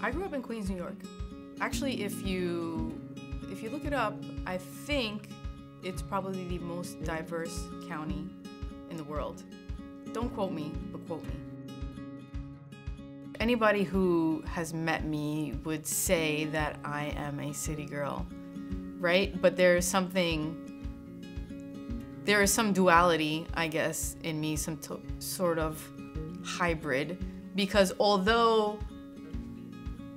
I grew up in Queens, New York. Actually, if you look it up, I think it's probably the most diverse county in the world. Don't quote me, but quote me. Anybody who has met me would say that I am a city girl, right? But there is some duality, I guess, in me, some sort of hybrid, because although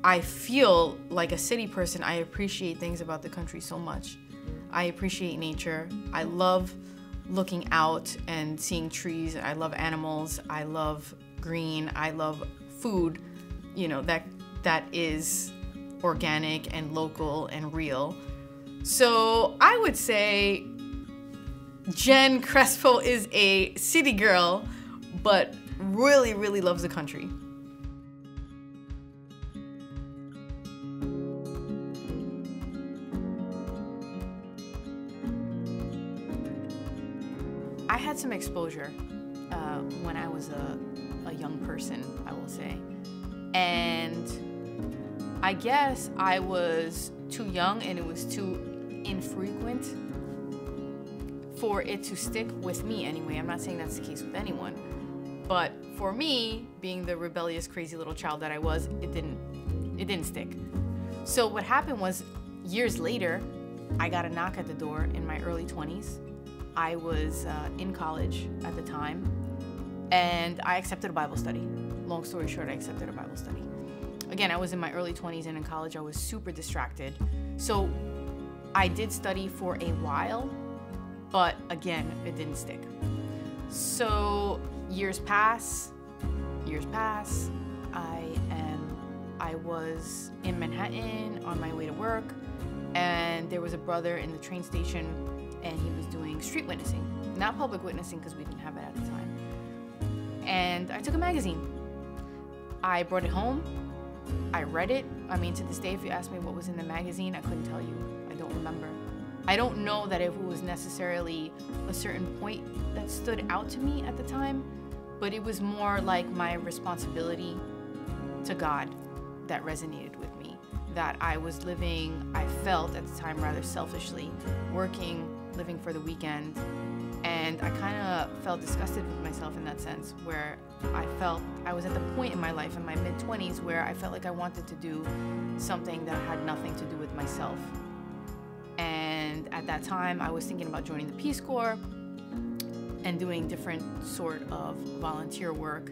I feel like a city person, I appreciate things about the country so much. I appreciate nature. I love looking out and seeing trees. I love animals. I love green. I love food, you know, that is organic and local and real. So I would say Jen Crespo is a city girl, but really, really loves the country. I had some exposure when I was a young person, I will say. And I guess I was too young and it was too infrequent for it to stick with me anyway. I'm not saying that's the case with anyone. But for me, being the rebellious, crazy little child that I was, it didn't stick. So what happened was, years later, I got a knock at the door in my early 20s. I was in college at the time, and I accepted a Bible study. Long story short, I accepted a Bible study. Again, I was in my early 20s, and in college I was super distracted. So I did study for a while, but again, it didn't stick. So years pass. I was in Manhattan on my way to work, and there was a brother in the train station, and he was doing street witnessing, not public witnessing because we didn't have it at the time. And I took a magazine. I brought it home. I read it. I mean, to this day, if you ask me what was in the magazine, I couldn't tell you. I don't remember. I don't know that if it was necessarily a certain point that stood out to me at the time, but it was more like my responsibility to God that resonated with me. That I was living, I felt at the time rather selfishly, working, living for the weekend, and I kind of felt disgusted with myself in that sense, where I felt I was at the point in my life, in my mid-20s, where I felt like I wanted to do something that had nothing to do with myself. And at that time, I was thinking about joining the Peace Corps and doing different sort of volunteer work.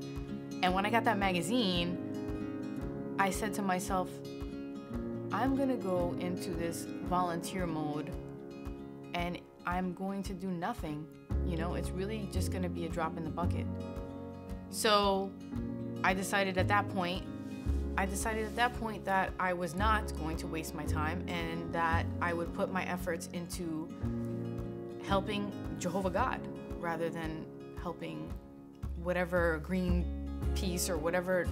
And when I got that magazine, I said to myself, I'm gonna go into this volunteer mode and I'm going to do nothing. You know, it's really just gonna be a drop in the bucket. So I decided at that point that I was not going to waste my time and that I would put my efforts into helping Jehovah God rather than helping whatever Greenpeace or whatever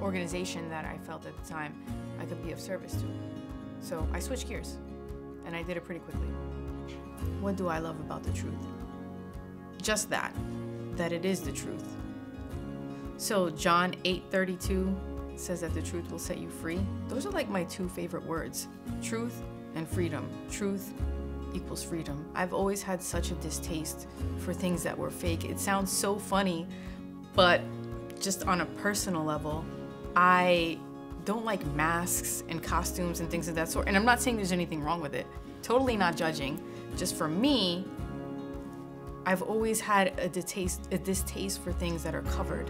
organization that I felt at the time I could be of service to. So I switched gears, and I did it pretty quickly. What do I love about the truth? Just that it is the truth. So John 8:32 says that the truth will set you free. Those are like my two favorite words, truth and freedom. Truth equals freedom. I've always had such a distaste for things that were fake. It sounds so funny, but just on a personal level, I don't like masks and costumes and things of that sort. And I'm not saying there's anything wrong with it. Totally not judging. Just for me, I've always had a distaste for things that are covered.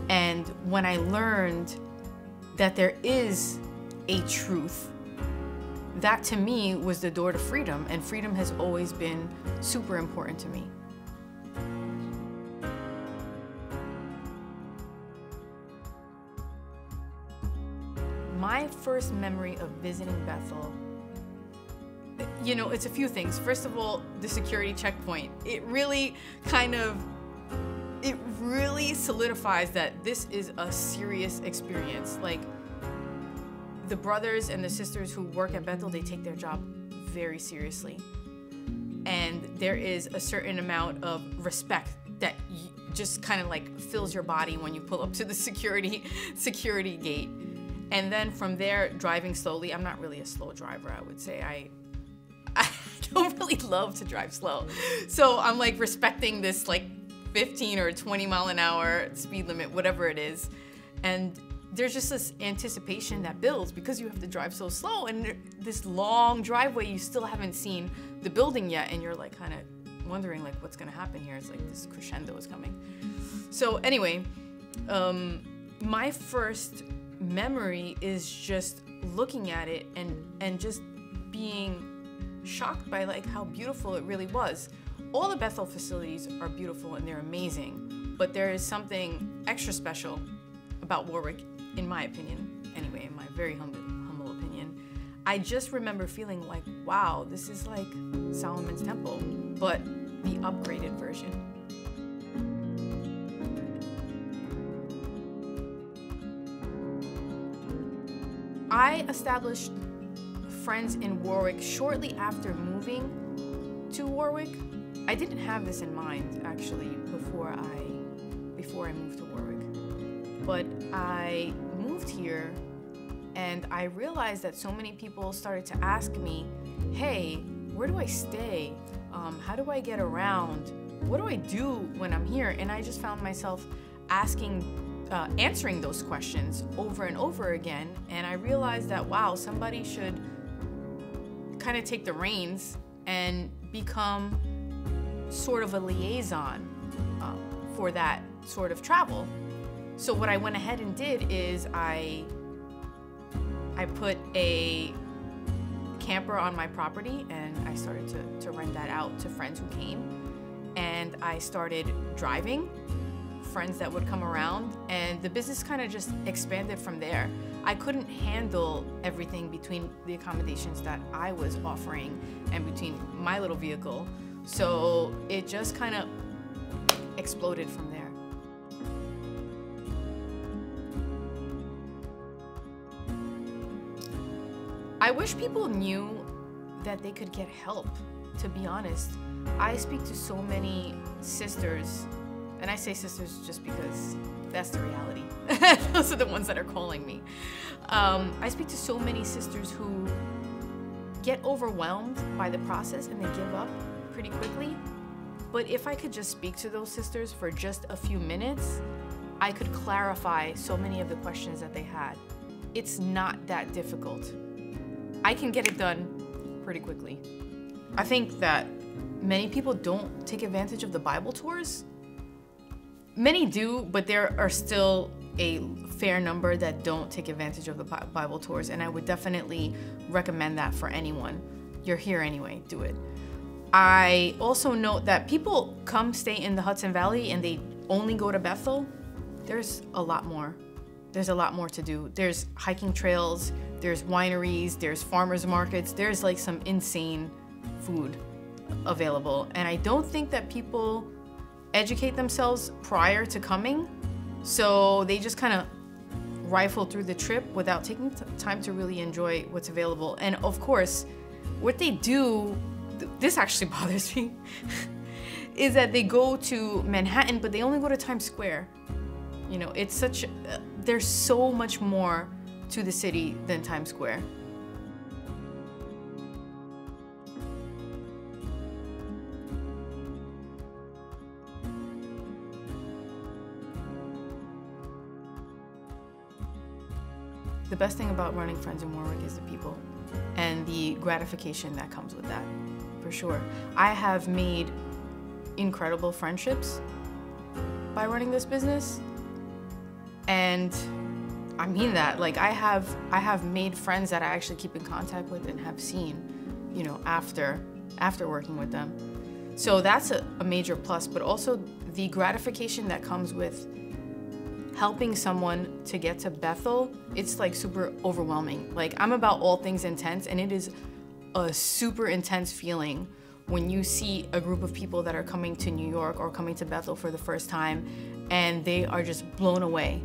And when I learned that there is a truth, that to me was the door to freedom. And freedom has always been super important to me. My first memory of visiting Bethel, you know, it's a few things. First of all, the security checkpoint. It really solidifies that this is a serious experience. Like, the brothers and the sisters who work at Bethel, they take their job very seriously. And there is a certain amount of respect that just kind of like fills your body when you pull up to the security gate. And then from there, driving slowly. I'm not really a slow driver, I would say. I don't really love to drive slow. So I'm like respecting this like 15 or 20 mile an hour speed limit, whatever it is. And there's just this anticipation that builds because you have to drive so slow, and this long driveway, you still haven't seen the building yet, and you're like kind of wondering like what's gonna happen here. It's like this crescendo is coming. So anyway, my first memory is just looking at it and just being shocked by like how beautiful it really was. All the Bethel facilities are beautiful and they're amazing, but there is something extra special about Warwick, in my opinion, anyway, in my very humble opinion. I just remember feeling like, wow, this is like Solomon's Temple, but the upgraded version. I established friends in Warwick shortly after moving to Warwick. I didn't have this in mind actually before I moved to Warwick. But I moved here and I realized that so many people started to ask me, hey, where do I stay? How do I get around? What do I do when I'm here? And I just found myself answering those questions over and over again. And I realized that, wow, somebody should kind of take the reins and become sort of a liaison for that sort of travel. So what I went ahead and did is I put a camper on my property and I started to rent that out to friends who came. And I started driving friends that would come around, and the business kind of just expanded from there. I couldn't handle everything between the accommodations that I was offering and between my little vehicle. So it just kind of exploded from there. I wish people knew that they could get help, to be honest. I speak to so many sisters, and I say sisters just because that's the reality. Those are the ones that are calling me. I speak to so many sisters who get overwhelmed by the process and they give up pretty quickly. But if I could just speak to those sisters for just a few minutes, I could clarify so many of the questions that they had. It's not that difficult. I can get it done pretty quickly. I think that many people don't take advantage of the Bible tours. Many do, but there are still a fair number that don't take advantage of the Bible tours, and I would definitely recommend that for anyone. You're here anyway, do it. I also note that people come stay in the Hudson Valley and they only go to Bethel. There's a lot more. There's a lot more to do. There's hiking trails, there's wineries, there's farmers markets, there's like some insane food available. And I don't think that people educate themselves prior to coming, so they just kind of rifle through the trip without taking time to really enjoy what's available. And of course, what they do, this actually bothers me, is that they go to Manhattan, but they only go to Times Square. You know, it's such, there's so much more to the city than Times Square. The best thing about running Friends in Warwick is the people and the gratification that comes with that, for sure. I have made incredible friendships by running this business. And I mean that, like I have made friends that I actually keep in contact with and have seen, you know, after working with them. So that's a major plus, but also the gratification that comes with helping someone to get to Bethel, it's like super overwhelming. Like I'm about all things intense, and it is a super intense feeling when you see a group of people that are coming to New York or coming to Bethel for the first time and they are just blown away.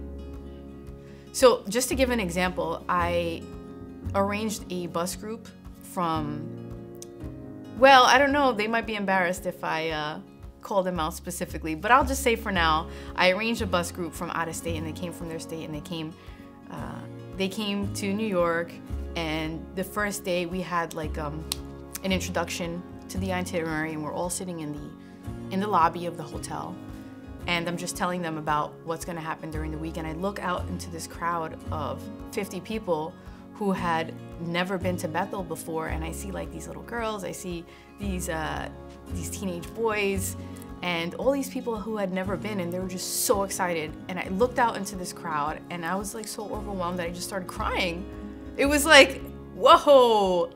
So just to give an example, I arranged a bus group from, well, I don't know, they might be embarrassed if I call them out specifically, but I'll just say for now, I arranged a bus group from out of state, and they came from their state, and they came they came to New York, and the first day we had like an introduction to the itinerary, and we're all sitting in the lobby of the hotel. And I'm just telling them about what's gonna happen during the week. And I look out into this crowd of 50 people who had never been to Bethel before. And I see like these little girls, I see these teenage boys, and all these people who had never been, and they were just so excited. And I looked out into this crowd, and I was like so overwhelmed that I just started crying. It was like, whoa,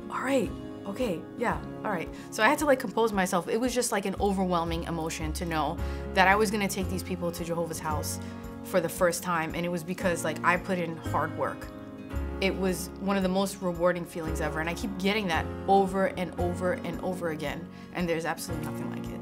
all right. Okay, yeah, all right. So I had to like compose myself. It was just like an overwhelming emotion to know that I was gonna take these people to Jehovah's house for the first time, and it was because like I put in hard work. It was one of the most rewarding feelings ever, and I keep getting that over and over and over again, and there's absolutely nothing like it.